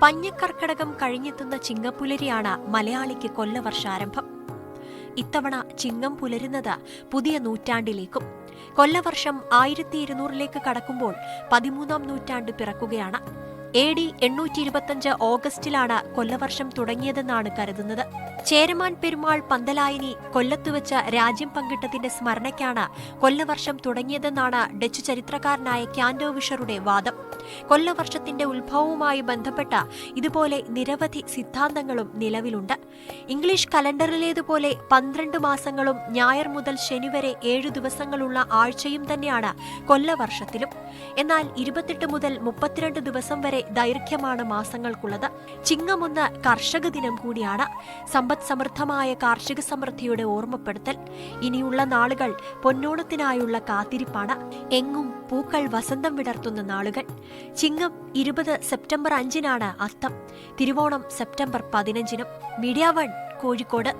പഞ്ഞക്കർക്കടകം കഴിഞ്ഞെത്തുന്ന ചിങ്ങപ്പുലരിയാണ് മലയാളിക്ക് കൊല്ലവർഷാരംഭം. ഇത്തവണ ചിങ്ങം പുലരുന്നത് പുതിയ നൂറ്റാണ്ടിലേക്കും. കൊല്ലവർഷം 1200 കടക്കുമ്പോൾ 13ാം നൂറ്റാണ്ട് പിറക്കുകയാണ്. AD 825 ഓഗസ്റ്റിലാണ് കൊല്ലവർഷം തുടങ്ങിയതെന്നാണ് കരുതുന്നത്. ചേരമാൻ പെരുമാൾ പന്തലായനി കൊല്ലത്തുവെച്ച് രാജ്യം പങ്കിട്ടതിന്റെ സ്മരണയ്ക്കാണ് കൊല്ലവർഷം തുടങ്ങിയതെന്നാണ് ഡച്ച് ചരിത്രകാരനായ ക്യാൻഡോവിഷറുടെ വാദം. കൊല്ലവർഷത്തിന്റെ ഉത്ഭവവുമായി ബന്ധപ്പെട്ട ഇതുപോലെ നിരവധി സിദ്ധാന്തങ്ങളും നിലവിലുണ്ട്. ഇംഗ്ലീഷ് കലണ്ടറിലേതുപോലെ 12 മാസങ്ങളും ഞായർ മുതൽ ശനി വരെ 7 ദിവസങ്ങളുള്ള ആഴ്ചയും തന്നെയാണ് കൊല്ലവർഷത്തിലും. എന്നാൽ 28 മുതൽ 32 ദിവസം വരെ ദൈർഘ്യമാണ് മാസങ്ങൾക്കുള്ളത്. ചിങ്ങമൊന്ന് കർഷക ദിനം കൂടിയാണ്. സമ്പദ് സമൃദ്ധമായ കാർഷിക സമൃദ്ധിയുടെ ഓർമ്മപ്പെടുത്തൽ. ഇനിയുള്ള നാളുകൾ പൊന്നോണത്തിനായുള്ള കാത്തിരിപ്പാണ്. എങ്ങും പൂക്കൾ വസന്തം വിടർത്തുന്ന നാളുകൾ. ചിങ്ങം 20 സെപ്റ്റംബർ 5 അത്തം. തിരുവോണം സെപ്റ്റംബർ 15. മീഡിയ 1 കോഴിക്കോട്.